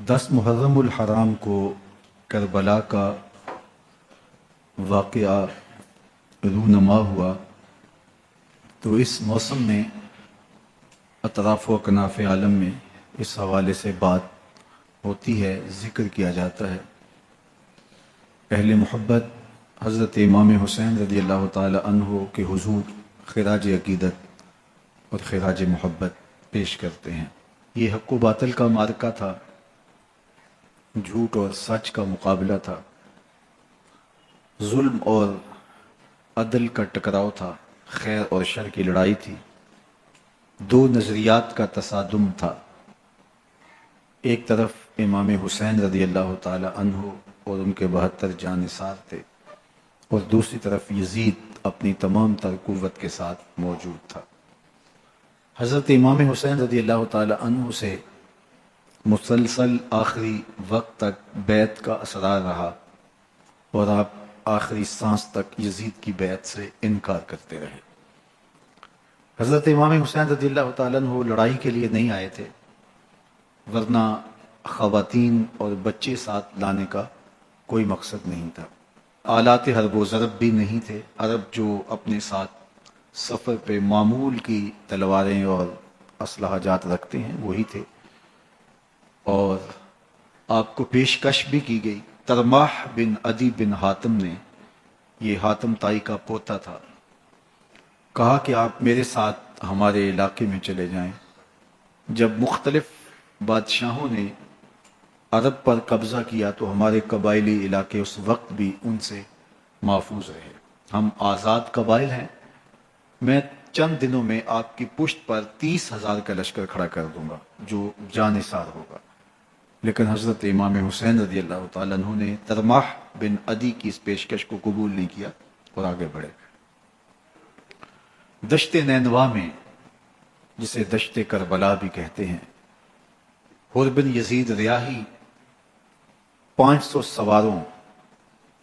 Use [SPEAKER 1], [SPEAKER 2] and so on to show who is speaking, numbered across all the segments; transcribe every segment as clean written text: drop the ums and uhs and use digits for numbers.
[SPEAKER 1] 10 محرم الحرام کو کربلا کا واقعہ رونما ہوا تو اس موسم میں اطراف و اکناف عالم میں اس حوالے سے بات ہوتی ہے، ذکر کیا جاتا ہے۔ اہل محبت حضرت امام حسین رضی اللہ تعالی عنہ کے حضور خراج عقیدت اور خراج محبت پیش کرتے ہیں۔ یہ حق و باطل کا معرکہ تھا، جھوٹ اور سچ کا مقابلہ تھا، ظلم اور عدل کا ٹکراؤ تھا، خیر اور شر کی لڑائی تھی، دو نظریات کا تصادم تھا۔ ایک طرف امام حسین رضی اللہ تعالی عنہ اور ان کے 72 جانثار تھے، اور دوسری طرف یزید اپنی تمام تر قوت کے ساتھ موجود تھا۔ حضرت امام حسین رضی اللہ تعالی عنہ سے مسلسل آخری وقت تک بیعت کا اثرار رہا، اور آپ آخری سانس تک یزید کی بیعت سے انکار کرتے رہے۔ حضرت امام حسین رضی اللہ تعالیٰ عنہ لڑائی کے لیے نہیں آئے تھے، ورنہ خواتین اور بچے ساتھ لانے کا کوئی مقصد نہیں تھا۔ آلات حرب و ضرب بھی نہیں تھے۔ عرب جو اپنے ساتھ سفر پہ معمول کی تلواریں اور اسلحہ جات رکھتے ہیں وہی تھے، اور آپ کو پیشکش بھی کی گئی۔ ترماح بن عدی بن حاتم نے، یہ حاتم تائی کا پوتا تھا، کہا کہ آپ میرے ساتھ ہمارے علاقے میں چلے جائیں۔ جب مختلف بادشاہوں نے عرب پر قبضہ کیا تو ہمارے قبائلی علاقے اس وقت بھی ان سے محفوظ رہے۔ ہم آزاد قبائل ہیں، میں چند دنوں میں آپ کی پشت پر 30,000 کا لشکر کھڑا کر دوں گا جو جانثار ہوگا۔ لیکن حضرت امام حسین رضی اللہ تعالیٰ عنہ نے ترماح بن عدی کی اس پیشکش کو قبول نہیں کیا اور آگے بڑھے۔ دشت نینوا میں، جسے دشت کربلا بھی کہتے ہیں، حر بن یزید ریاحی 500 سواروں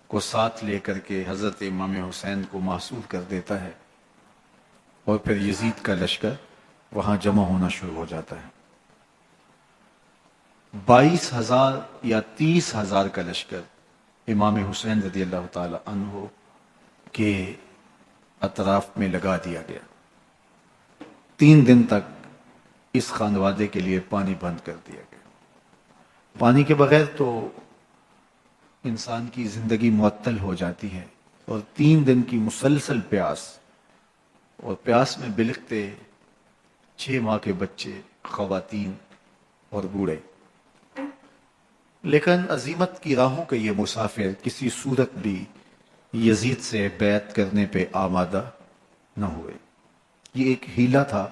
[SPEAKER 1] کو ساتھ لے کر کے حضرت امام حسین کو محصور کر دیتا ہے، اور پھر یزید کا لشکر وہاں جمع ہونا شروع ہو جاتا ہے۔ 22,000 یا 30,000 کا لشکر امام حسین رضی اللہ تعالی عنہ کے اطراف میں لگا دیا گیا۔ 3 دن تک اس خانوادے کے لیے پانی بند کر دیا گیا۔ پانی کے بغیر تو انسان کی زندگی معطل ہو جاتی ہے، اور 3 دن کی مسلسل پیاس، اور پیاس میں بلکتے 6 ماہ کے بچے، خواتین اور بوڑھے۔ لیکن عزیمت کی راہوں کے یہ مسافر کسی صورت بھی یزید سے بیعت کرنے پہ آمادہ نہ ہوئے۔ یہ ایک ہیلا تھا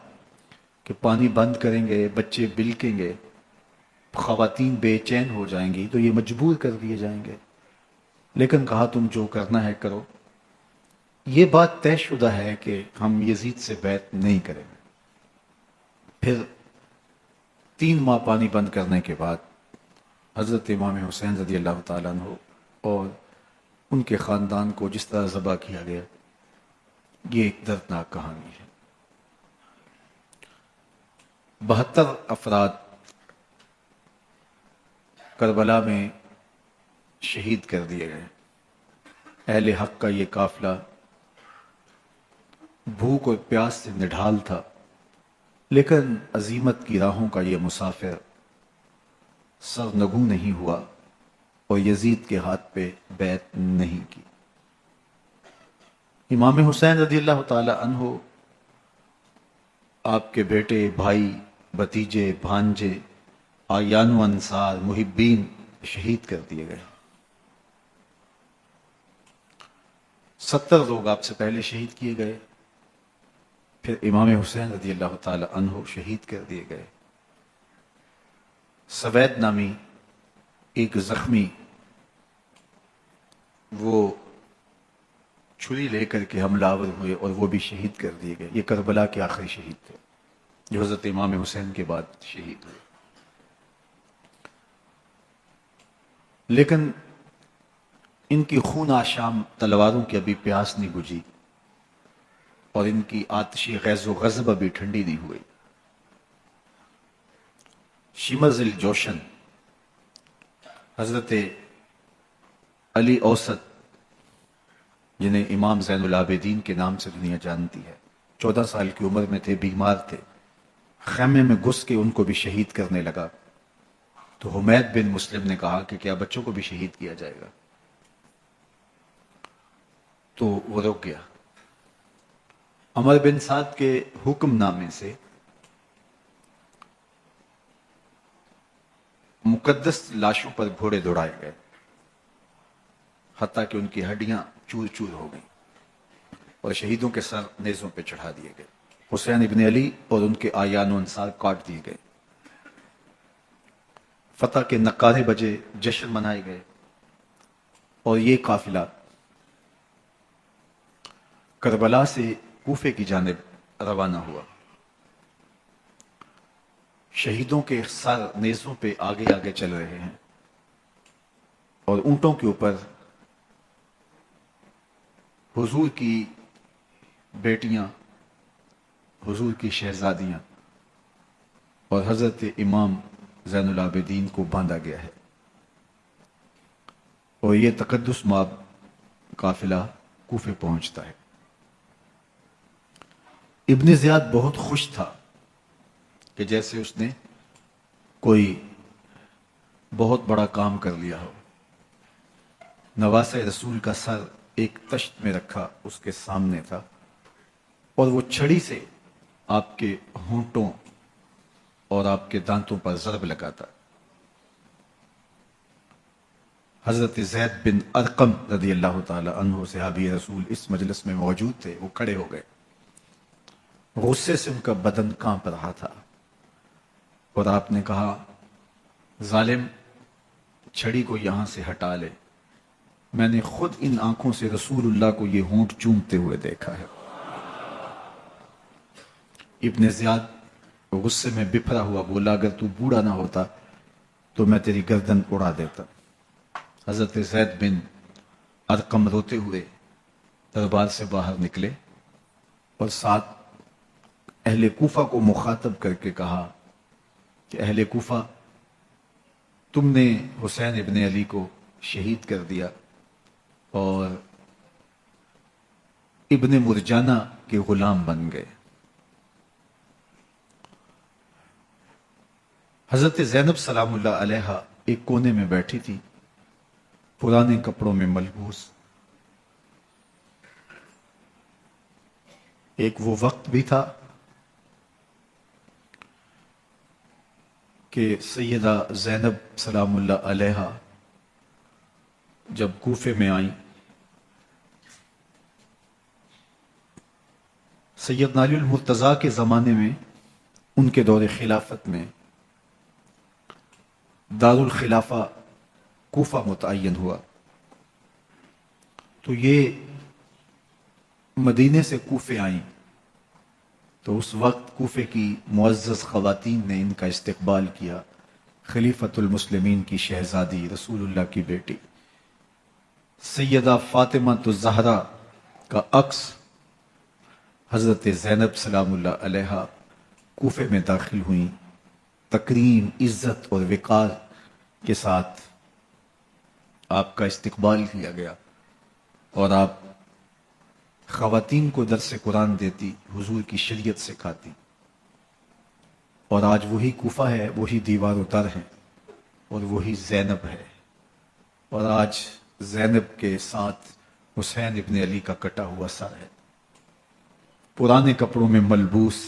[SPEAKER 1] کہ پانی بند کریں گے، بچے بلکیں گے، خواتین بے چین ہو جائیں گی تو یہ مجبور کر دیے جائیں گے۔ لیکن کہا تم جو کرنا ہے کرو۔ یہ بات طے شدہ ہے کہ ہم یزید سے بیعت نہیں کریں گے۔ پھر 3 ماہ پانی بند کرنے کے بعد حضرت امام حسین رضی اللہ تعالیٰ عنہ اور ان کے خاندان کو جس طرح ذبح کیا گیا، یہ ایک دردناک کہانی ہے۔ 72 افراد کربلا میں شہید کر دیے گئے۔ اہل حق کا یہ قافلہ بھوک اور پیاس سے نڈھال تھا، لیکن عزیمت کی راہوں کا یہ مسافر سرنگوں نہیں ہوا اور یزید کے ہاتھ پہ بیعت نہیں کی۔ امام حسین رضی اللہ تعالی عنہ، آپ کے بیٹے، بھائی، بھتیجے، بھانجے، اعیان و انصار، محبین شہید کر دیے گئے۔ 70 لوگ آپ سے پہلے شہید کیے گئے، پھر امام حسین رضی اللہ تعالی عنہ شہید کر دیے گئے۔ سوید نامی ایک زخمی، وہ چھری لے کر کے حملہ آور ہوئے اور وہ بھی شہید کر دیے گئے۔ یہ کربلا کے آخری شہید تھے جو حضرت امام حسین کے بعد شہید ہوئے۔ لیکن ان کی خون آشام تلواروں کی ابھی پیاس نہیں بجھی، اور ان کی آتشی غیظ و غضب ابھی ٹھنڈی نہیں ہوئی۔ شمز الجوشن حضرت علی اوسط، جنہیں امام زین العابدین کے نام سے دنیا جانتی ہے، 14 سال کی عمر میں تھے، بیمار تھے، خیمے میں گھس کے ان کو بھی شہید کرنے لگا تو حمید بن مسلم نے کہا کہ کیا بچوں کو بھی شہید کیا جائے گا؟ تو وہ رک گیا۔ عمر بن سعد کے حکم نامے سے مقدس لاشوں پر گھوڑے دوڑائے گئے، حتیٰ کہ ان کی ہڈیاں چور چور ہو گئیں اور شہیدوں کے سر نیزوں پہ چڑھا دیے گئے۔ حسین ابن علی اور ان کے آیان و انصار کاٹ دیے گئے۔ فتح کے نقارے بجے، جشن منائے گئے، اور یہ قافلہ کربلا سے کوفے کی جانب روانہ ہوا۔ شہیدوں کے سر نیزوں پہ آگے آگے چل رہے ہیں اور اونٹوں کے اوپر حضور کی بیٹیاں، حضور کی شہزادیاں اور حضرت امام زین العابدین کو باندھا گیا ہے، اور یہ تقدس مآب قافلہ کوفے پہنچتا ہے۔ ابن زیاد بہت خوش تھا کہ جیسے اس نے کوئی بہت بڑا کام کر لیا ہو۔ نواسہ رسول کا سر ایک تشت میں رکھا اس کے سامنے تھا، اور وہ چھڑی سے آپ کے ہونٹوں اور آپ کے دانتوں پر ضرب لگاتا۔ حضرت زید بن ارقم رضی اللہ تعالی عنہ صحابی رسول اس مجلس میں موجود تھے، وہ کھڑے ہو گئے۔ غصے سے ان کا بدن کانپ رہا تھا، اور آپ نے کہا، ظالم، چھڑی کو یہاں سے ہٹا لے، میں نے خود ان آنکھوں سے رسول اللہ کو یہ ہونٹ چومتے ہوئے دیکھا ہے۔ ابن زیاد غصے میں بپھرا ہوا بولا، اگر تو بوڑھا نہ ہوتا تو میں تیری گردن اڑا دیتا۔ حضرت زید بن ارقم روتے ہوئے دربار سے باہر نکلے اور ساتھ اہل کوفہ کو مخاطب کر کے کہا کہ اہل کوفہ، تم نے حسین ابن علی کو شہید کر دیا اور ابن مرجانہ کے غلام بن گئے۔ حضرت زینب سلام اللہ علیہا ایک کونے میں بیٹھی تھی، پرانے کپڑوں میں ملبوس۔ ایک وہ وقت بھی تھا کہ سیدہ زینب سلام اللہ علیہا جب کوفے میں آئیں، سیدنا علی المرتضیٰ کے زمانے میں ان کے دور خلافت میں دارالخلافہ کوفہ متعین ہوا، تو یہ مدینے سے کوفے آئیں، تو اس وقت کوفے کی معزز خواتین نے ان کا استقبال کیا۔ خلیفۃ المسلمین کی شہزادی، رسول اللہ کی بیٹی سیدہ فاطمہ الزہرا کا عکس حضرت زینب سلام اللہ علیہا کوفے میں داخل ہوئیں، تکریم، عزت اور وقار کے ساتھ آپ کا استقبال کیا گیا، اور آپ خواتین کو درس قرآن دیتی، حضور کی شریعت سکھاتی، اور آج وہی کوفہ ہے، وہی دیوار و در ہے، اور وہی زینب ہے، اور آج زینب کے ساتھ حسین ابن علی کا کٹا ہوا سر ہے۔ پرانے کپڑوں میں ملبوس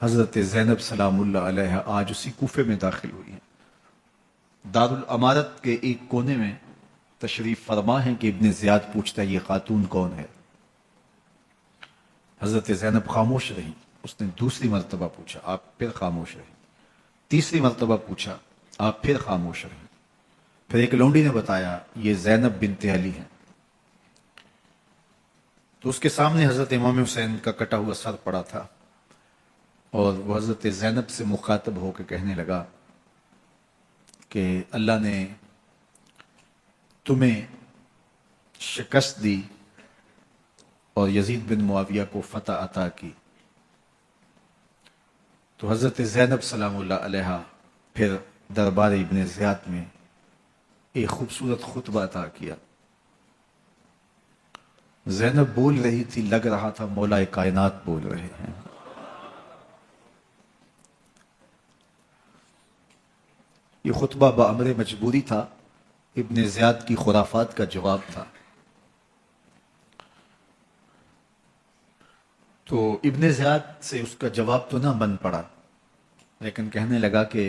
[SPEAKER 1] حضرت زینب سلام اللہ علیہ آج اسی کوفے میں داخل ہوئی ہیں۔ دارالامارت کے ایک کونے میں تشریف فرما ہے کہ ابن زیاد پوچھتا ہے، یہ خاتون کون ہے؟ حضرت زینب خاموش رہی۔ اس نے دوسری مرتبہ پوچھا، آپ پھر خاموش رہی۔ تیسری مرتبہ پوچھا، آپ پھر خاموش رہی۔ پھر ایک لونڈی نے بتایا، یہ زینب بنت علی ہیں۔ تو اس کے سامنے حضرت امام حسین کا کٹا ہوا سر پڑا تھا، اور وہ حضرت زینب سے مخاطب ہو کے کہنے لگا کہ اللہ نے تمہیں شکست دی اور یزید بن معاویہ کو فتح عطا کی۔ تو حضرت زینب سلام اللہ علیہا پھر دربار ابن زیاد میں ایک خوبصورت خطبہ عطا کیا. زینب بول رہی تھی، لگ رہا تھا مولا کائنات بول رہے ہیں. یہ خطبہ بامر مجبوری تھا، ابن زیاد کی خرافات کا جواب تھا. تو ابن زیاد سے اس کا جواب تو نہ بن پڑا، لیکن کہنے لگا کہ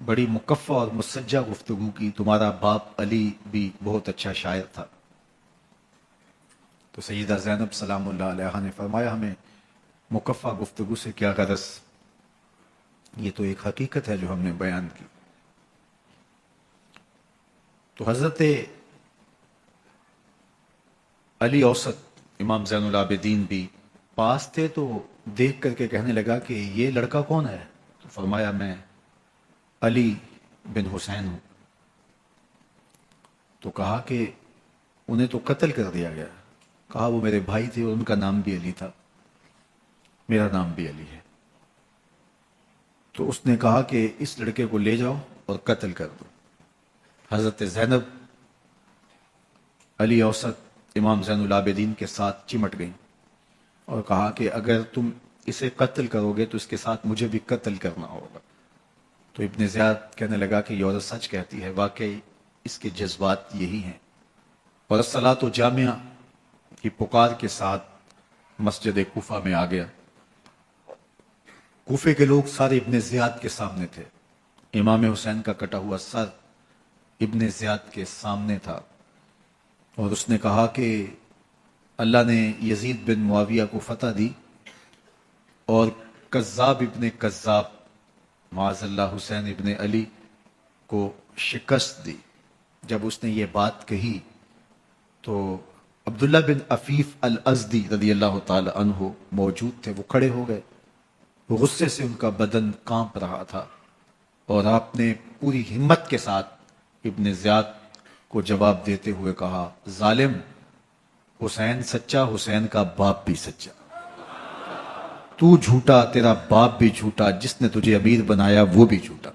[SPEAKER 1] بڑی مکفہ اور مسجع گفتگو کی، تمہارا باپ علی بھی بہت اچھا شاعر تھا. تو سیدہ زینب سلام اللہ علیہا نے فرمایا، ہمیں مکفہ گفتگو سے کیا غرض، یہ تو ایک حقیقت ہے جو ہم نے بیان کی. تو حضرت علی اوسط امام زین العابدین بھی پاس تھے، تو دیکھ کر کے کہنے لگا کہ یہ لڑکا کون ہے؟ تو فرمایا میں علی بن حسین ہوں. تو کہا کہ انہیں تو قتل کر دیا گیا. کہا وہ میرے بھائی تھے اور ان کا نام بھی علی تھا، میرا نام بھی علی ہے. تو اس نے کہا کہ اس لڑکے کو لے جاؤ اور قتل کر دو. حضرت زینب علی اوسط امام زین العابدین کے ساتھ چمٹ گئیں اور کہا کہ اگر تم اسے قتل کرو گے تو اس کے ساتھ مجھے بھی قتل کرنا ہوگا. تو ابن زیاد کہنے لگا کہ یہ عورت سچ کہتی ہے، واقعی اس کے جذبات یہی ہیں. اور الصلاۃ جامعہ کی پکار کے ساتھ مسجد کوفہ میں آ گیا. کوفے کے لوگ سارے ابن زیاد کے سامنے تھے. امام حسین کا کٹا ہوا سر ابن زیاد کے سامنے تھا، اور اس نے کہا کہ اللہ نے یزید بن معاویہ کو فتح دی اور کذاب ابن کذاب معاذ اللہ حسین ابن علی کو شکست دی. جب اس نے یہ بات کہی تو عبداللہ بن عفیف الازدی رضی اللہ تعالی عنہ موجود تھے. وہ کھڑے ہو گئے، غصے سے ان کا بدن کانپ رہا تھا، اور آپ نے پوری ہمت کے ساتھ ابن زیاد کو جواب دیتے ہوئے کہا، ظالم، حسین سچا، حسین کا باپ بھی سچا، تو جھوٹا، تیرا باپ بھی جھوٹا، جس نے تجھے امیر بنایا وہ بھی جھوٹا.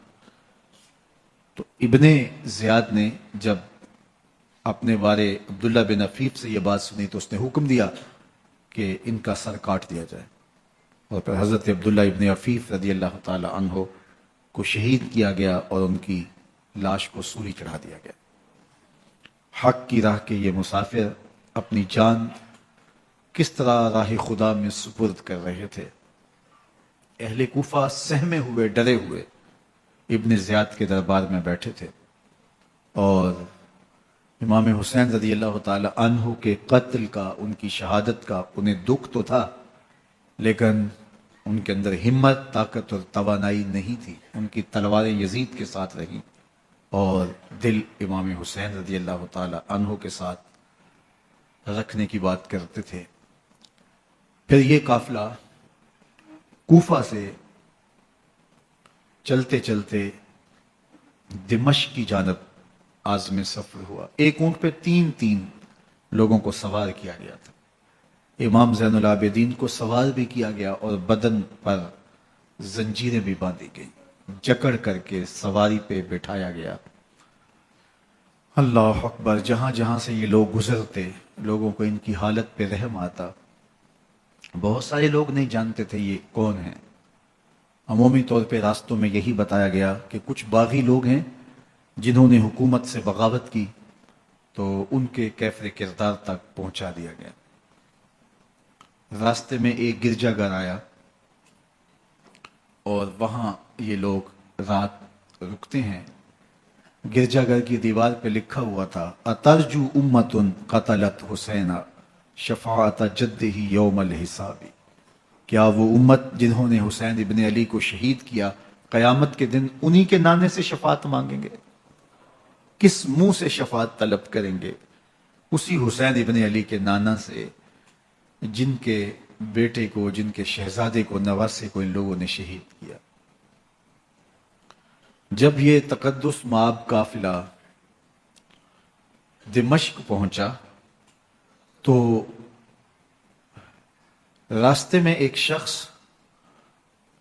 [SPEAKER 1] تو ابن زیاد نے جب اپنے بارے عبداللہ بن عفیف سے یہ بات سنی تو اس نے حکم دیا کہ ان کا سر کاٹ دیا جائے، اور پھر حضرت عبداللہ ابن عفیف رضی اللہ تعالی عنہ کو شہید کیا گیا اور ان کی لاش کو سولی چڑھا دیا گیا. حق کی راہ کے یہ مسافر اپنی جان کس طرح راہ خدا میں سپرد کر رہے تھے. اہل کوفہ سہمے ہوئے، ڈرے ہوئے ابن زیاد کے دربار میں بیٹھے تھے، اور امام حسین رضی اللہ تعالی عنہ کے قتل کا، ان کی شہادت کا انہیں دکھ تو تھا، لیکن ان کے اندر ہمت، طاقت اور توانائی نہیں تھی. ان کی تلواریں یزید کے ساتھ رہیں اور دل امام حسین رضی اللہ تعالی عنہ کے ساتھ رکھنے کی بات کرتے تھے. پھر یہ قافلہ کوفہ سے چلتے چلتے دمشق کی جانب عازم سفر ہوا. ایک اونٹ پہ 3 لوگوں کو سوار کیا گیا تھا. امام زین العابدین کو سوار بھی کیا گیا اور بدن پر زنجیریں بھی باندھی گئیں، جکڑ کر کے سواری پہ بٹھایا گیا. اللہ اکبر! جہاں جہاں سے یہ لوگ گزرتے، لوگوں کو ان کی حالت پہ رحم آتا. بہت سارے لوگ نہیں جانتے تھے یہ کون ہیں. عمومی طور پہ راستوں میں یہی بتایا گیا کہ کچھ باغی لوگ ہیں جنہوں نے حکومت سے بغاوت کی، تو ان کے کیفر کردار تک پہنچا دیا گیا. راستے میں ایک گرجا گھر آیا اور وہاں یہ لوگ رات رکتے ہیں. گرجا گھر کی دیوار پہ لکھا ہوا تھا، اترجو امت قتلت حسین شفاعت جدہ یوم الحساب. کیا وہ امت جنہوں نے حسین ابن علی کو شہید کیا قیامت کے دن انہی کے نانے سے شفاعت مانگیں گے؟ کس منہ سے شفاعت طلب کریں گے؟ اسی حسین ابن علی کے نانا سے جن کے بیٹے کو، جن کے شہزادے کو، نواسے کو ان لوگوں نے شہید کیا. جب یہ تقدس مآب قافلہ دمشق پہنچا تو راستے میں ایک شخص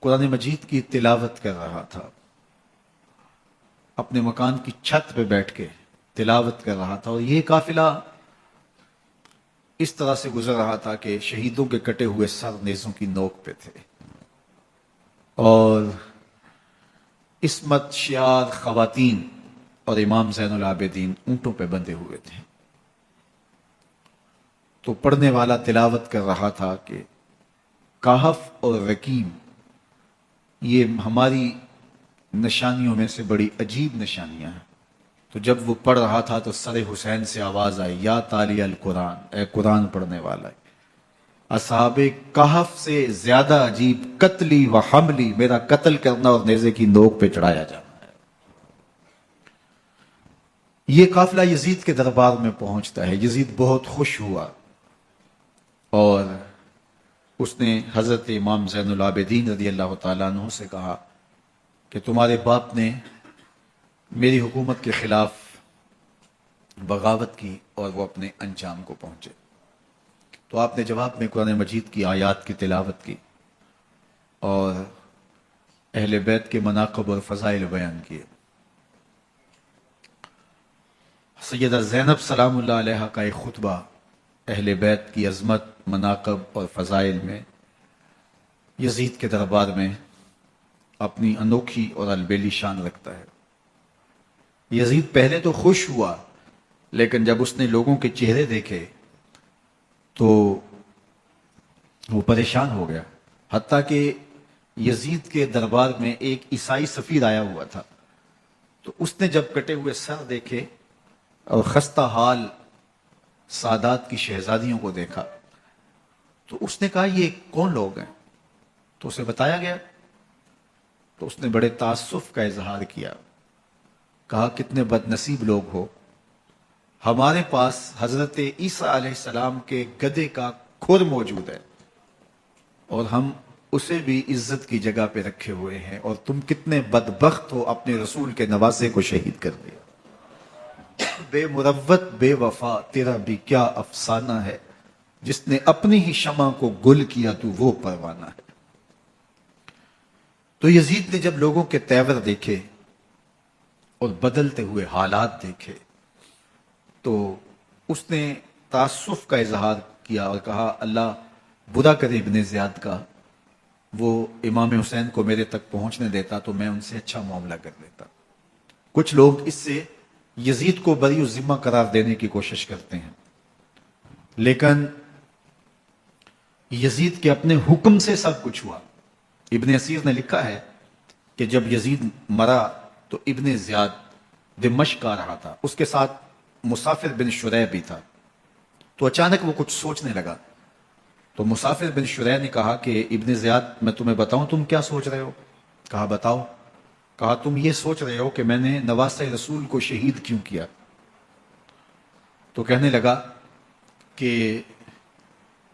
[SPEAKER 1] قرآن مجید کی تلاوت کر رہا تھا. اپنے مکان کی چھت پہ بیٹھ کے تلاوت کر رہا تھا، اور یہ قافلہ اس طرح سے گزر رہا تھا کہ شہیدوں کے کٹے ہوئے سر نیزوں کی نوک پہ تھے، اور عصمت شیار خواتین اور امام زین العابدین اونٹوں پہ بندھے ہوئے تھے۔ تو پڑھنے والا تلاوت کر رہا تھا کہ کہف اور رقیم یہ ہماری نشانیوں میں سے بڑی عجیب نشانیاں ہیں۔ تو جب وہ پڑھ رہا تھا تو سر حسین سے آواز آئی، یا تالی القرآن، اے قرآن پڑھنے والا، اصحاب کہف سے زیادہ عجیب قتلی و حملی، میرا قتل کرنا اور نیزے کی نوک پہ چڑھایا جانا ہے۔ یہ قافلہ یزید کے دربار میں پہنچتا ہے۔ یزید بہت خوش ہوا اور اس نے حضرت امام زین العابدین رضی اللہ تعالیٰ عنہ سے کہا کہ تمہارے باپ نے میری حکومت کے خلاف بغاوت کی اور وہ اپنے انجام کو پہنچے۔ تو آپ نے جواب میں قرآن مجید کی آیات کی تلاوت کی اور اہل بیت کے مناقب اور فضائل بیان کیے۔ سیدہ زینب سلام اللہ علیہ کا ایک خطبہ اہل بیت کی عظمت، مناقب اور فضائل میں یزید کے دربار میں اپنی انوکھی اور البیلی شان رکھتا ہے۔ یزید پہلے تو خوش ہوا، لیکن جب اس نے لوگوں کے چہرے دیکھے تو وہ پریشان ہو گیا، حتیٰ کہ یزید کے دربار میں ایک عیسائی سفیر آیا ہوا تھا، تو اس نے جب کٹے ہوئے سر دیکھے اور خستہ حال سادات کی شہزادیوں کو دیکھا تو اس نے کہا یہ کون لوگ ہیں؟ تو اسے بتایا گیا، تو اس نے بڑے تاسف کا اظہار کیا، کہا کتنے بد نصیب لوگ ہو، ہمارے پاس حضرت عیسیٰ علیہ السلام کے گدھے کا کھر موجود ہے اور ہم اسے بھی عزت کی جگہ پہ رکھے ہوئے ہیں، اور تم کتنے بدبخت ہو، اپنے رسول کے نواسے کو شہید کر دیا۔ بے مروت بے وفا تیرا بھی کیا افسانہ ہے، جس نے اپنی ہی شمع کو گل کیا تو وہ پروانہ ہے۔ تو یزید نے جب لوگوں کے تیور دیکھے اور بدلتے ہوئے حالات دیکھے تو اس نے تعصف کا اظہار کیا اور کہا اللہ برا کرے ابن زیاد کا، وہ امام حسین کو میرے تک پہنچنے دیتا تو میں ان سے اچھا معاملہ کر لیتا۔ کچھ لوگ اس سے یزید کو بری الذمہ قرار دینے کی کوشش کرتے ہیں، لیکن یزید کے اپنے حکم سے سب کچھ ہوا۔ ابن اسیر نے لکھا ہے کہ جب یزید مرا تو ابن زیاد دمشق آ رہا تھا، اس کے ساتھ مسافر بن شریح بھی تھا، تو اچانک وہ کچھ سوچنے لگا، تو مسافر بن شریح نے کہا کہ ابن زیاد میں تمہیں بتاؤں تم کیا سوچ رہے ہو؟ کہا بتاؤ۔ کہا تم یہ سوچ رہے ہو کہ میں نے نواسہ رسول کو شہید کیوں کیا؟ تو کہنے لگا کہ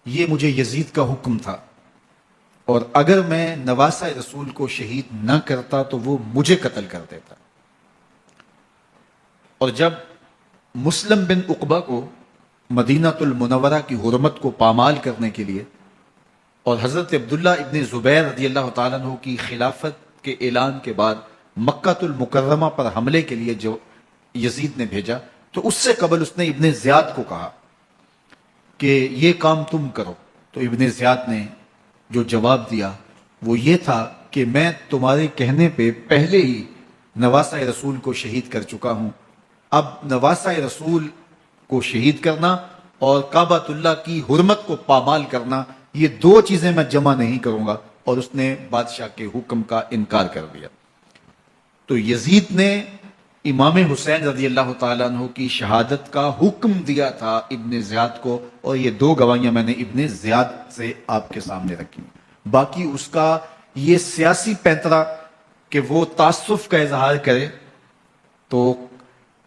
[SPEAKER 1] یہ مجھے یزید کا حکم تھا، اور اگر میں نواسہ رسول کو شہید نہ کرتا تو وہ مجھے قتل کر دیتا۔ اور جب مسلم بن عقبہ کو مدینہ المنورہ کی حرمت کو پامال کرنے کے لیے اور حضرت عبداللہ ابن زبیر رضی اللہ تعالیٰ عنہ کی خلافت کے اعلان کے بعد مکہ المکرمہ پر حملے کے لیے جو یزید نے بھیجا، تو اس سے قبل اس نے ابن زیاد کو کہا کہ یہ کام تم کرو، تو ابن زیاد نے جو جواب دیا وہ یہ تھا کہ میں تمہارے کہنے پہ پہلے ہی نواسہ رسول کو شہید کر چکا ہوں، اب نواسہ رسول کو شہید کرنا اور کعبۃ اللہ کی حرمت کو پامال کرنا، یہ دو چیزیں میں جمع نہیں کروں گا، اور اس نے بادشاہ کے حکم کا انکار کر دیا۔ تو یزید نے امام حسین رضی اللہ تعالیٰ عنہ کی شہادت کا حکم دیا تھا ابن زیاد کو، اور یہ دو گواہیاں میں نے ابن زیاد سے آپ کے سامنے رکھی۔ باقی اس کا یہ سیاسی پینترا کہ وہ تعصب کا اظہار کرے تو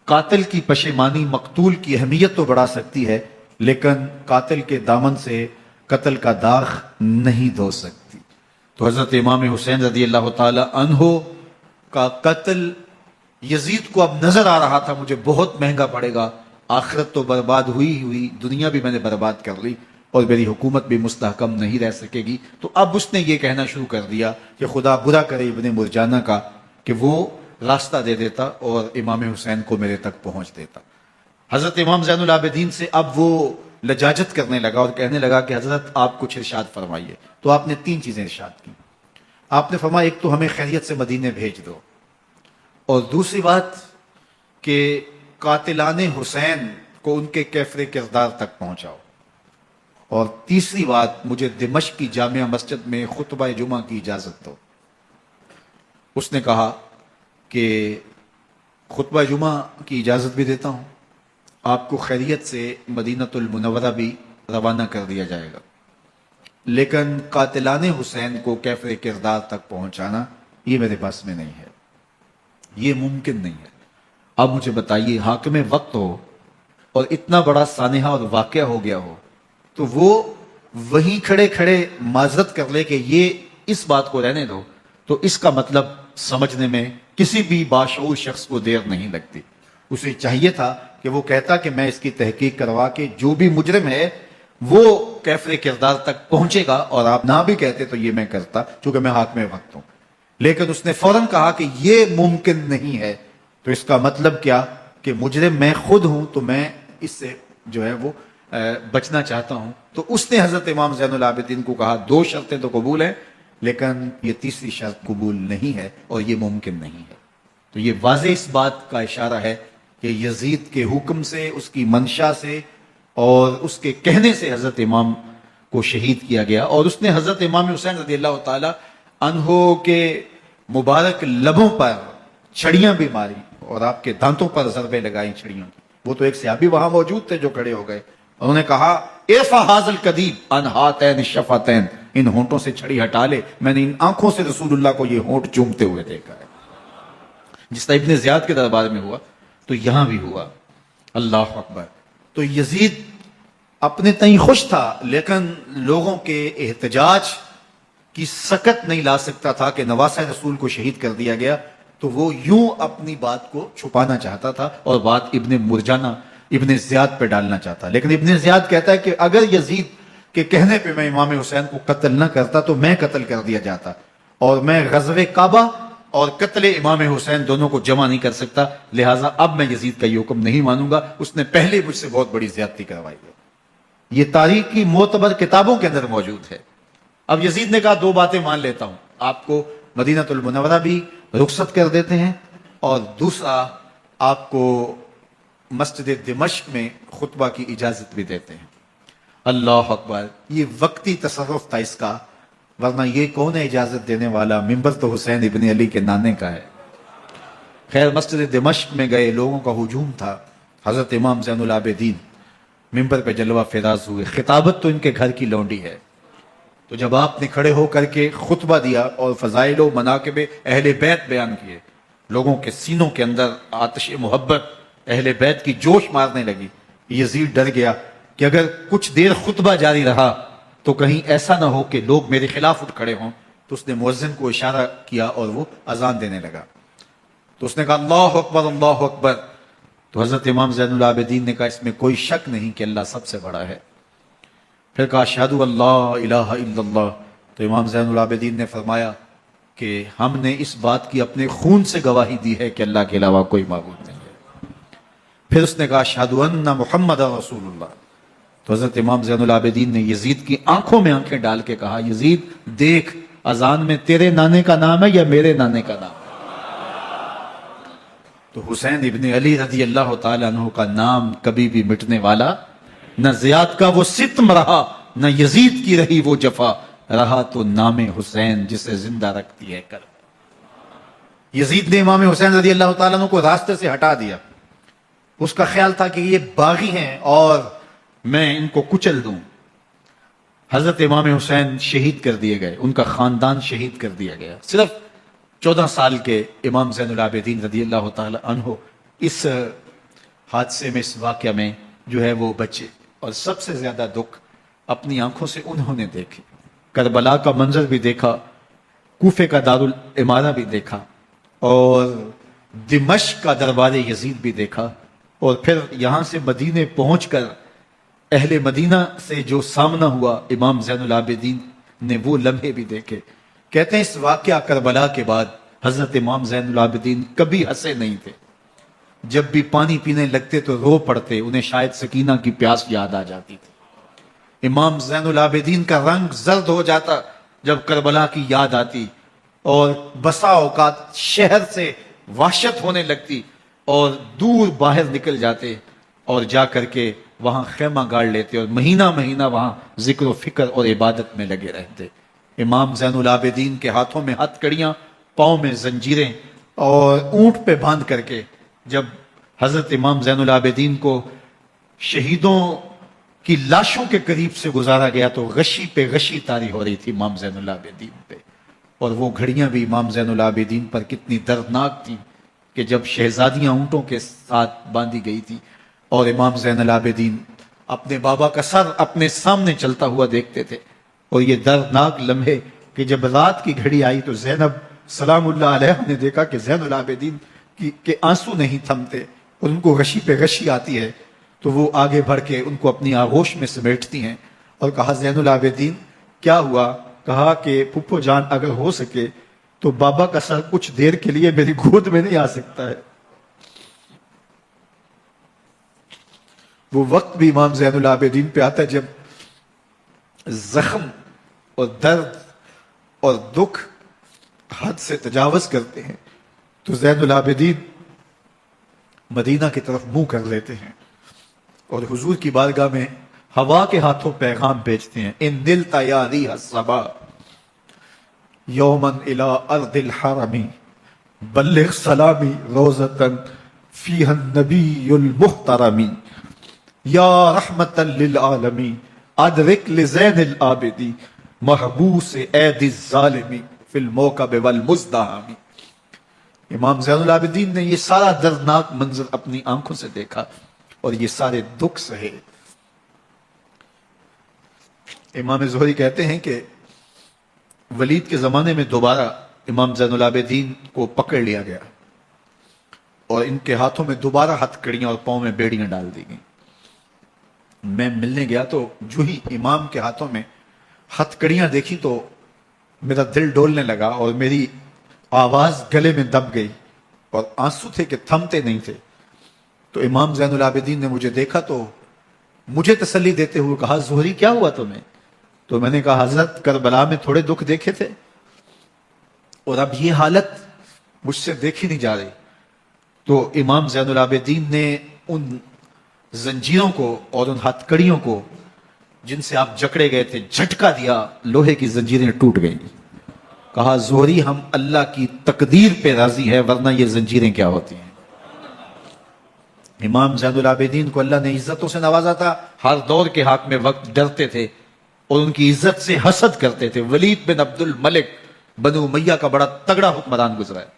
[SPEAKER 1] قاتل کی پشیمانی مقتول کی اہمیت تو بڑھا سکتی ہے، لیکن قاتل کے دامن سے قتل کا داغ نہیں دھو سکتی۔ تو حضرت امام حسین رضی اللہ تعالی عنہ کا قتل یزید کو اب نظر آ رہا تھا مجھے بہت مہنگا پڑے گا، آخرت تو برباد ہوئی، دنیا بھی میں نے برباد کر لی اور میری حکومت بھی مستحکم نہیں رہ سکے گی۔ تو اب اس نے یہ کہنا شروع کر دیا کہ خدا برا کرے ابن مرجانہ کا کہ وہ راستہ دے دیتا اور امام حسین کو میرے تک پہنچ دیتا۔ حضرت امام زین العابدین سے اب وہ لجاجت کرنے لگا اور کہنے لگا کہ حضرت آپ کچھ ارشاد فرمائیے۔ تو آپ نے 3 چیزیں ارشاد کی۔ آپ نے فرمایا ایک تو ہمیں خیریت سے مدینے بھیج دو، اور دوسری بات کہ قاتلان حسین کو ان کے کیفر کردار تک پہنچاؤ، اور تیسری بات مجھے دمشق کی جامعہ مسجد میں خطبہ جمعہ کی اجازت دو۔ اس نے کہا کہ خطبہ جمعہ کی اجازت بھی دیتا ہوں، آپ کو خیریت سے مدینہ المنورہ بھی روانہ کر دیا جائے گا، لیکن قاتلان حسین کو کیفر کردار تک پہنچانا یہ میرے پاس میں نہیں ہے، یہ ممکن نہیں ہے۔ اب مجھے بتائیے، حاکم وقت ہو اور اتنا بڑا سانحہ اور واقعہ ہو گیا ہو تو وہ وہیں کھڑے کھڑے معذرت کر لے کہ یہ اس بات کو رہنے دو، تو اس کا مطلب سمجھنے میں کسی بھی باشعور شخص کو دیر نہیں لگتی۔ اسے چاہیے تھا کہ وہ کہتا کہ میں اس کی تحقیق کروا کے جو بھی مجرم ہے وہ کیفر کردار تک پہنچے گا، اور آپ نہ بھی کہتے تو یہ میں کرتا چونکہ میں حاکم وقت ہوں۔ لیکن اس نے فوراً کہا کہ یہ ممکن نہیں ہے، تو اس کا مطلب کیا کہ مجرم میں خود ہوں، تو میں اس سے جو ہے وہ بچنا چاہتا ہوں۔ تو اس نے حضرت امام زین العابدین کو کہا 2 شرطیں تو قبول ہیں، لیکن یہ تیسری شرط قبول نہیں ہے اور یہ ممکن نہیں ہے۔ تو یہ واضح اس بات کا اشارہ ہے کہ یزید کے حکم سے، اس کی منشا سے اور اس کے کہنے سے حضرت امام کو شہید کیا گیا، اور اس نے حضرت امام حسین رضی اللہ تعالی عنہ کے مبارک لبوں پر چھڑیاں بھی ماری اور آپ کے دانتوں پر ضربیں لگائیں چھڑیوں کی۔ وہ تو ایک صحابی وہاں موجود تھے جو کھڑے ہو گئے، انہوں نے کہا ارفع ھذا القدیب عن ھاتین الشفتین، ان ہونٹوں سے چھڑی ہٹا لے، میں نے ان آنکھوں سے رسول اللہ کو یہ ہونٹ چومتے ہوئے دیکھا ہے۔ جس طرح ابن زیاد کے دربار میں ہوا تو یہاں بھی ہوا۔ اللہ اکبر۔ تو یزید اپنے تئیں خوش تھا، لیکن لوگوں کے احتجاج کی سکت نہیں لا سکتا تھا کہ نواسہ رسول کو شہید کر دیا گیا، تو وہ یوں اپنی بات کو چھپانا چاہتا تھا اور بات ابن مرجانہ ابن زیاد پہ ڈالنا چاہتا۔ لیکن ابن زیاد کہتا ہے کہ اگر یزید کے کہنے پہ میں امام حسین کو قتل نہ کرتا تو میں قتل کر دیا جاتا، اور میں غزوہ کعبہ اور قتل امام حسین دونوں کو جمع نہیں کر سکتا، لہٰذا اب میں یزید کا یہ حکم نہیں مانوں گا، اس نے پہلے مجھ سے بہت بڑی زیادتی کروائی ہے۔ یہ تاریخ کی معتبر کتابوں کے اندر موجود ہے۔ اب یزید نے کہا 2 باتیں مان لیتا ہوں، آپ کو مدینہ المنورہ بھی رخصت کر دیتے ہیں، اور دوسرا آپ کو مسجد دمشق میں خطبہ کی اجازت بھی دیتے ہیں۔ اللہ اکبر۔ یہ وقتی تصرف تھا اس کا، ورنہ یہ کون ہے اجازت دینے والا؟ ممبر تو حسین ابن علی کے نانے کا ہے۔ خیر، مسجد دمشق میں گئے، لوگوں کا ہجوم تھا، حضرت امام زین العابدین ممبر پہ جلوہ فراز ہوئے۔ خطابت تو ان کے گھر کی لونڈی ہے، تو جب آپ نے کھڑے ہو کر کے خطبہ دیا اور فضائل و مناقب اہل بیت بیان کیے، لوگوں کے سینوں کے اندر آتش محبت اہل بیت کی جوش مارنے لگی۔ یزید ڈر گیا کہ اگر کچھ دیر خطبہ جاری رہا تو کہیں ایسا نہ ہو کہ لوگ میرے خلاف اٹھ کھڑے ہوں، تو اس نے مؤذن کو اشارہ کیا اور وہ اذان دینے لگا۔ تو اس نے کہا اللہ اکبر اللہ اکبر، تو حضرت امام زین العابدین نے کہا اس میں کوئی شک نہیں کہ اللہ سب سے بڑا ہے۔ پھر کہا اشہد اللہ الہ الا اللہ، تو امام زین العابدین نے فرمایا کہ ہم نے اس بات کی اپنے خون سے گواہی دی ہے کہ اللہ کے علاوہ کوئی معبود نہیں ہے۔ پھر اس نے کہا اشہد ان محمد رسول اللہ، تو حضرت امام زین العابدین نے یزید کی آنکھوں میں آنکھیں ڈال کے کہا یزید دیکھ، اذان میں تیرے نانے کا نام ہے یا میرے نانے کا نام ہے؟ تو حسین ابن علی رضی اللہ تعالیٰ عنہ کا نام کبھی بھی مٹنے والا نہ، زیاد کا وہ ستم رہا نہ یزید کی رہی وہ جفا، رہا تو نام حسین جسے زندہ رکھتی ہے کر۔ یزید نے امام حسین رضی اللہ تعالیٰ عنہ کو راستے سے ہٹا دیا۔ اس کا خیال تھا کہ یہ باغی ہیں اور میں ان کو کچل دوں۔ حضرت امام حسین شہید کر دیے گئے، ان کا خاندان شہید کر دیا گیا۔ صرف 14 سال کے امام زین العابدین رضی اللہ تعالی عنہ اس حادثے میں، اس واقعہ میں جو ہے وہ بچے، اور سب سے زیادہ دکھ اپنی آنکھوں سے انہوں نے دیکھے۔ کربلا کا منظر بھی دیکھا، کوفے کا دارالعمارہ بھی دیکھا، اور دمشق کا دربار یزید بھی دیکھا، اور پھر یہاں سے مدینے پہنچ کر اہل مدینہ سے جو سامنا ہوا امام زین العابدین نے وہ لمحے بھی دیکھے۔ کہتے ہیں اس واقعہ کربلا کے بعد حضرت امام زین العابدین کبھی ہنسے نہیں تھے، جب بھی پانی پینے لگتے تو رو پڑتے، انہیں شاید سکینہ کی پیاس یاد آ جاتی تھی۔ امام زین العابدین کا رنگ زرد ہو جاتا جب کربلا کی یاد آتی، اور بسا اوقات شہر سے وحشت ہونے لگتی اور دور باہر نکل جاتے اور جا کر کے وہاں خیمہ گاڑ لیتے اور مہینہ مہینہ وہاں ذکر و فکر اور عبادت میں لگے رہتے۔ امام زین العابدین کے ہاتھوں میں ہتھ کڑیاں، پاؤں میں زنجیریں، اور اونٹ پہ باندھ کر کے جب حضرت امام زین العابدین کو شہیدوں کی لاشوں کے قریب سے گزارا گیا تو غشی پہ غشی طاری ہو رہی تھی امام زین العابدین پہ، اور وہ گھڑیاں بھی امام زین العابدین پر کتنی دردناک تھیں کہ جب شہزادیاں اونٹوں کے ساتھ باندھی گئی تھی اور امام زین العابدین اپنے بابا کا سر اپنے سامنے چلتا ہوا دیکھتے تھے، اور یہ دردناک لمحے کہ جب رات کی گھڑی آئی تو زینب سلام اللہ علیہ نے دیکھا کہ زین العابدین کے آنسو نہیں تھمتے اور ان کو غشی پہ غشی آتی ہے، تو وہ آگے بڑھ کے ان کو اپنی آغوش میں سمیٹتی ہیں اور کہا زین العابدین کیا ہوا؟ کہا کہ پھپھو جان اگر ہو سکے تو بابا کا سر کچھ دیر کے لیے میری گود میں نہیں آ سکتا ہے۔ وہ وقت بھی امام زین العابدین پہ آتا ہے جب زخم اور درد اور دکھ حد سے تجاوز کرتے ہیں تو زین العابدین مدینہ کی طرف منہ کر لیتے ہیں اور حضور کی بارگاہ میں ہوا کے ہاتھوں پیغام بھیجتے ہیں، ان نلت یا ریح الصبا یوما الی ارض الحرم بلغ سلامی روزتا فیہا النبی المحترم یا رحمتا للعالمین ادرک لزین العابدین محبوس عید الظالمی فی الموکب والمزدحم۔ امام زین العابدین نے یہ سارا دردناک منظر اپنی آنکھوں سے دیکھا اور یہ سارے دکھ سہے۔ امام زہری کہتے ہیں کہ ولید کے زمانے میں دوبارہ امام زین العابدین کو پکڑ لیا گیا اور ان کے ہاتھوں میں دوبارہ ہتھ کڑیاں اور پاؤں میں بیڑیاں ڈال دی گئیں۔ میں ملنے گیا تو جو ہی امام کے ہاتھوں میں ہتھ کڑیاں دیکھی تو میرا دل ڈولنے لگا اور میری آواز گلے میں دب گئی اور آنسو تھے کہ تھمتے نہیں تھے۔ تو امام زین العابدین نے مجھے دیکھا تو مجھے تسلی دیتے ہوئے کہا زہری کیا ہوا تمہیں؟ تو میں نے کہا حضرت کربلا میں تھوڑے دکھ دیکھے تھے اور اب یہ حالت مجھ سے دیکھی نہیں جا رہی۔ تو امام زین العابدین نے ان زنجیروں کو اور ان ہتھ کڑیوں کو جن سے آپ جکڑے گئے تھے جھٹکا دیا، لوہے کی زنجیریں ٹوٹ گئیں۔ کہا زہری ہم اللہ کی تقدیر پہ راضی ہے ورنہ یہ زنجیریں کیا ہوتی ہیں۔ امام زین العابدین کو اللہ نے عزتوں سے نوازا تھا، ہر دور کے حاکم وقت ڈرتے تھے اور ان کی عزت سے حسد کرتے تھے۔ ولید بن عبد الملک بنو امیہ کا بڑا تگڑا حکمران گزرا ہے۔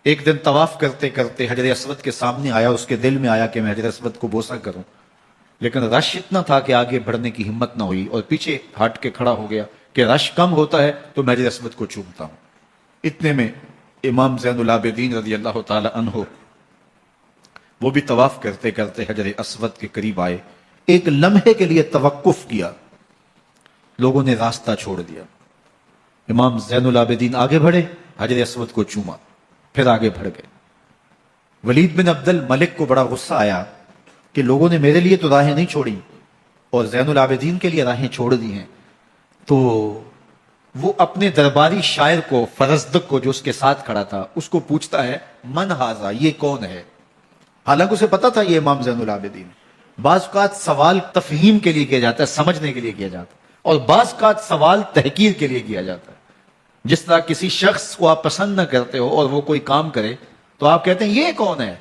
[SPEAKER 1] ایک دن طواف کرتے کرتے حجر اسود کے سامنے آیا، اس کے دل میں آیا کہ میں حجر اسود کو بوسہ کروں، لیکن رش اتنا تھا کہ آگے بڑھنے کی ہمت نہ ہوئی اور پیچھے ہٹ کے کھڑا ہو گیا کہ رش کم ہوتا ہے تو میں حجر اسود کو چومتا ہوں۔ اتنے میں امام زین العابدین رضی اللہ تعالی عنہ وہ بھی طواف کرتے کرتے حجر اسود کے قریب آئے، ایک لمحے کے لیے توقف کیا، لوگوں نے راستہ چھوڑ دیا۔ امام زین العابدین آگے بڑھے، حجر اسود کو چوما، پھر آگے بڑھ گئے۔ ولید بن عبد الملک کو بڑا غصہ آیا کہ لوگوں نے میرے لیے تو راہیں نہیں چھوڑی اور زین العابدین کے لیے راہیں چھوڑ دی ہیں۔ تو وہ اپنے درباری شاعر کو، فرزدق کو جو اس کے ساتھ کھڑا تھا، اس کو پوچھتا ہے من ھذا، یہ کون ہے؟ حالانکہ اسے پتا تھا یہ امام زین العابدین۔ بعض اوقات سوال تفہیم کے لیے کیا جاتا ہے، سمجھنے کے لیے کیا جاتا ہے، اور بعض اوقات سوال تحقیر کے لیے کیا جاتا ہے۔ جس طرح کسی شخص کو آپ پسند نہ کرتے ہو اور وہ کوئی کام کرے تو آپ کہتے ہیں یہ کون ہے،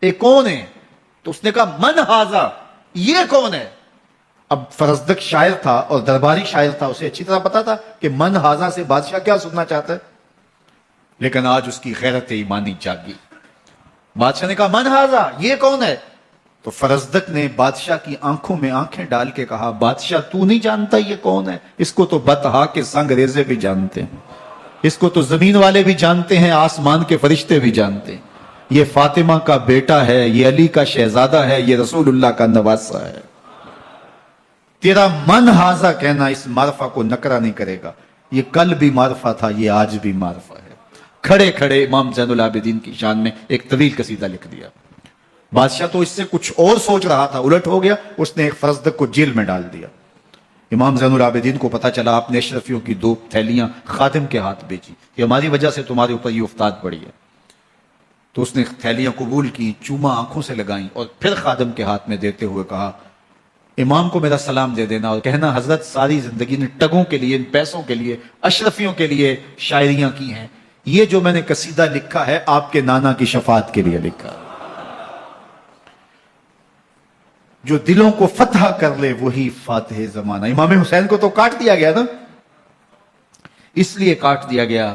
[SPEAKER 1] یہ کون ہے؟ تو اس نے کہا من ھذا، یہ کون ہے؟ اب فرزدق شاعر تھا اور درباری شاعر تھا، اسے اچھی طرح پتا تھا کہ من ھذا سے بادشاہ کیا سننا چاہتا ہے، لیکن آج اس کی غیرت ایمانی جاگی۔ بادشاہ نے کہا من ھذا، یہ کون ہے؟ تو فرزدق نے بادشاہ کی آنکھوں میں آنکھیں ڈال کے کہا بادشاہ تو نہیں جانتا یہ کون ہے؟ اس کو تو بطحا کے سنگ ریزے بھی جانتے ہیں، اس کو تو زمین والے بھی جانتے ہیں، آسمان کے فرشتے بھی جانتے ہیں۔ یہ فاطمہ کا بیٹا ہے، یہ علی کا شہزادہ ہے، یہ رسول اللہ کا نواسہ ہے۔ تیرا من ھذا کہنا اس معرفہ کو نکرا نہیں کرے گا۔ یہ کل بھی معرفہ تھا، یہ آج بھی معرفہ ہے، کھڑے کھڑے امام زین العابدین کی شان میں ایک طویل قصیدہ لکھ دیا۔ بادشاہ تو اس سے کچھ اور سوچ رہا تھا، الٹ ہو گیا، اس نے ایک فرزدق کو جیل میں ڈال دیا۔ امام زین العابدین کو پتا چلا آپ نے اشرفیوں کی 2 تھیلیاں خادم کے ہاتھ بیچی کہ ہماری وجہ سے تمہارے اوپر یہ افتاد پڑی ہے، تو اس نے تھیلیاں قبول کی، چوما آنکھوں سے لگائیں اور پھر خادم کے ہاتھ میں دیتے ہوئے کہا امام کو میرا سلام دے دینا اور کہنا حضرت ساری زندگی نے ٹگوں کے لیے، ان پیسوں کے لیے، اشرفیوں کے لیے شاعریاں کی ہیں، یہ جو میں نے قصیدہ لکھا ہے آپ کے نانا کی شفاعت کے لیے لکھا، جو دلوں کو فتح کر لے وہی فاتح زمانہ۔ امام حسین کو تو کاٹ دیا گیا نا، اس لیے کاٹ دیا گیا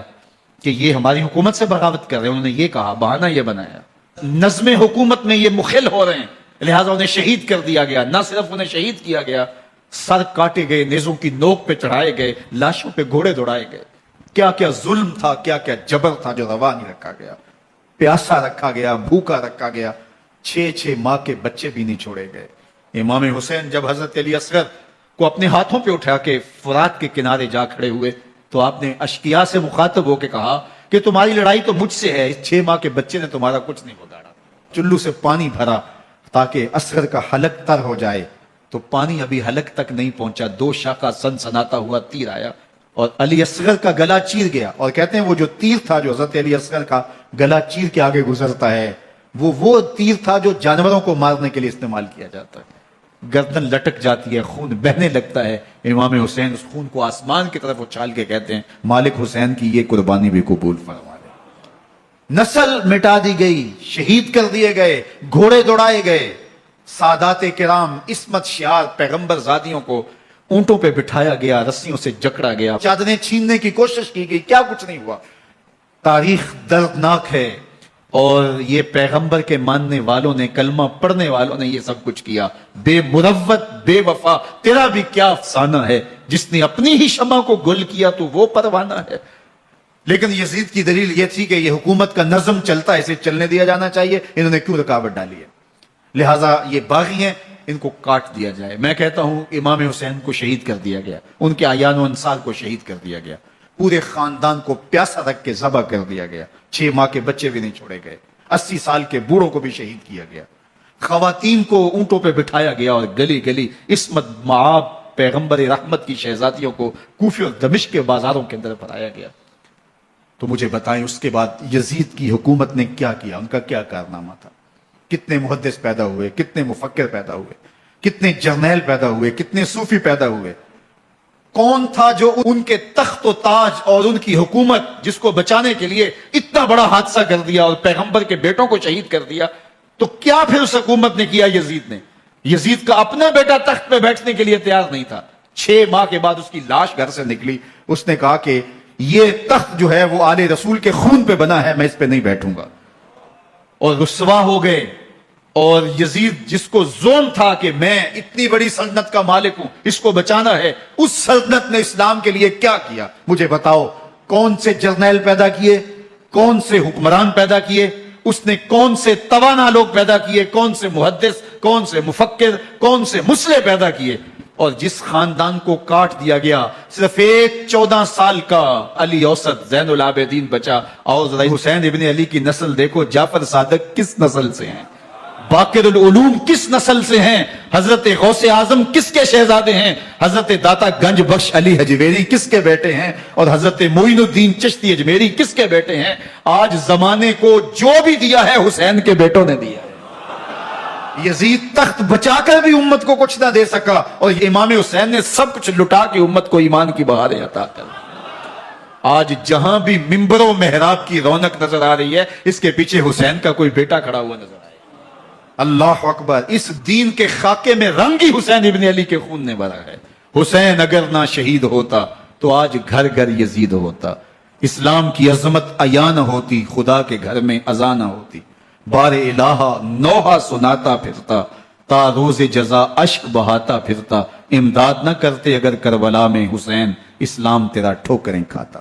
[SPEAKER 1] کہ یہ ہماری حکومت سے بغاوت کر رہے ہیں، انہوں نے یہ کہا، بہانہ یہ بنایا، نظم حکومت میں یہ مخل ہو رہے ہیں، لہٰذا انہیں شہید کر دیا گیا۔ نہ صرف انہیں شہید کیا گیا، سر کاٹے گئے، نیزوں کی نوک پہ چڑھائے گئے، لاشوں پہ گھوڑے دوڑائے گئے۔ کیا کیا ظلم تھا، کیا کیا جبر تھا جو روا نہیں رکھا گیا، پیاسا رکھا گیا، بھوکا رکھا گیا، 6 ماہ کے بچے بھی نہیں چھوڑے گئے۔ امام حسین جب حضرت علی اصغر کو اپنے ہاتھوں پہ اٹھا کے فرات کے کنارے جا کھڑے ہوئے تو آپ نے اشقیاء سے مخاطب ہو کے کہا کہ تمہاری لڑائی تو مجھ سے ہے، اس 6 ماہ کے بچے نے تمہارا کچھ نہیں بگاڑا۔ چلو سے پانی بھرا تاکہ اصغر کا حلق تر ہو جائے، تو پانی ابھی حلق تک نہیں پہنچا، 2 شاخہ سنسناتا ہوا تیر آیا اور علی اصغر کا گلا چیر گیا۔ اور کہتے ہیں وہ جو تیر تھا جو حضرت علی اصغر کا گلا چیر کے آگے گزرتا ہے، وہ تیر تھا جو جانوروں کو مارنے کے لیے استعمال کیا جاتا ہے۔ گردن لٹک جاتی ہے، خون بہنے لگتا ہے، امام حسین اس خون کو آسمان کی طرف اچھال کے کہتے ہیں مالک حسین کی یہ قربانی بھی قبول فرما لے۔ نسل مٹا دی گئی، شہید کر دیے گئے، گھوڑے دوڑائے گئے، سادات کرام عصمت شعار پیغمبر زادیوں کو اونٹوں پہ بٹھایا گیا، رسیوں سے جکڑا گیا، چادریں چھیننے کی کوشش کی گئی، کیا کچھ نہیں ہوا۔ تاریخ دردناک ہے، اور یہ پیغمبر کے ماننے والوں نے، کلمہ پڑھنے والوں نے یہ سب کچھ کیا۔ بے مروت، بے وفا، تیرا بھی کیا افسانہ ہے، جس نے اپنی ہی شمع کو گل کیا تو وہ پروانہ ہے۔ لیکن یزید کی دلیل یہ تھی کہ یہ حکومت کا نظم چلتا ہے، اسے چلنے دیا جانا چاہیے، انہوں نے کیوں رکاوٹ ڈالی ہے، لہٰذا یہ باغی ہیں، ان کو کاٹ دیا جائے۔ میں کہتا ہوں امام حسین کو شہید کر دیا گیا، ان کے اعیان و انصار کو شہید کر دیا گیا، پورے خاندان کو پیاسا رکھ کے ذبح کر دیا گیا، 6 ماہ کے بچے بھی نہیں چھوڑے گئے، 80 سال کے بوڑھوں کو بھی شہید کیا گیا، خواتین کو اونٹوں پہ بٹھایا گیا اور گلی گلی عصمت معاب پیغمبر رحمت کی شہزادیوں کو کوفے اور دمشق کے بازاروں کے اندر بھرایا گیا۔ تو مجھے بتائیں اس کے بعد یزید کی حکومت نے کیا کیا، ان کا کیا کارنامہ تھا؟ کتنے محدث پیدا ہوئے، کتنے مفکر پیدا ہوئے، کتنے جرنیل پیدا ہوئے، کتنے صوفی پیدا ہوئے؟ کون تھا جو ان کے تخت و تاج اور ان کی حکومت جس کو بچانے کے لیے اتنا بڑا حادثہ کر دیا اور پیغمبر کے بیٹوں کو شہید کر دیا؟ تو کیا پھر اس حکومت نے کیا؟ یزید نے، یزید کا اپنا بیٹا تخت پہ بیٹھنے کے لیے تیار نہیں تھا۔ 6 ماہ کے بعد اس کی لاش گھر سے نکلی، اس نے کہا کہ یہ تخت جو ہے وہ آل رسول کے خون پہ بنا ہے، میں اس پہ نہیں بیٹھوں گا، اور رسوا ہو گئے۔ اور یزید جس کو زوم تھا کہ میں اتنی بڑی سلطنت کا مالک ہوں، اس کو بچانا ہے، اس سلطنت نے اسلام کے لیے کیا کیا؟ مجھے بتاؤ، کون سے جرنیل پیدا کیے، کون سے حکمران پیدا کیے، اس نے کون سے توانا لوگ پیدا کیے، کون سے محدث، کون سے مفکر، کون سے مسلح پیدا کیے؟ اور جس خاندان کو کاٹ دیا گیا، صرف ایک 14 سال کا علی اوسط زین العابدین بچا۔ اور حسین ابن علی کی نسل دیکھو، جعفر صادق کس نسل سے ہیں، باقر العلوم کس نسل سے ہیں، حضرت غوث اعظم کس کے شہزادے ہیں، حضرت داتا گنج بخش علی حجویری کس کے بیٹے ہیں، اور حضرت معین الدین چشتی اجمیری کس کے بیٹے ہیں؟ آج زمانے کو جو بھی دیا ہے حسین کے بیٹوں نے دیا ہے۔ یزید تخت بچا کر بھی امت کو کچھ نہ دے سکا، اور امام حسین نے سب کچھ لٹا کے امت کو ایمان کی بہاریں عطا کر۔ آج جہاں بھی ممبر و محراب کی رونق نظر آ رہی ہے، اس کے پیچھے حسین کا کوئی بیٹا کھڑا ہوا نظر آ رہا ہے۔ اللہ اکبر، اس دین کے خاکے میں رنگ ہی حسین ابن علی کے خون نے بھرا ہے۔ حسین اگر نہ شہید ہوتا تو آج گھر گھر یزید ہوتا، اسلام کی عظمت عیاں نہ ہوتی، خدا کے گھر میں اذان نہ ہوتی، بار الہ نوحہ سناتا پھرتا، تا روز جزا اشک بہاتا پھرتا، امداد نہ کرتے اگر کربلا میں حسین، اسلام تیرا ٹھوکریں کھاتا۔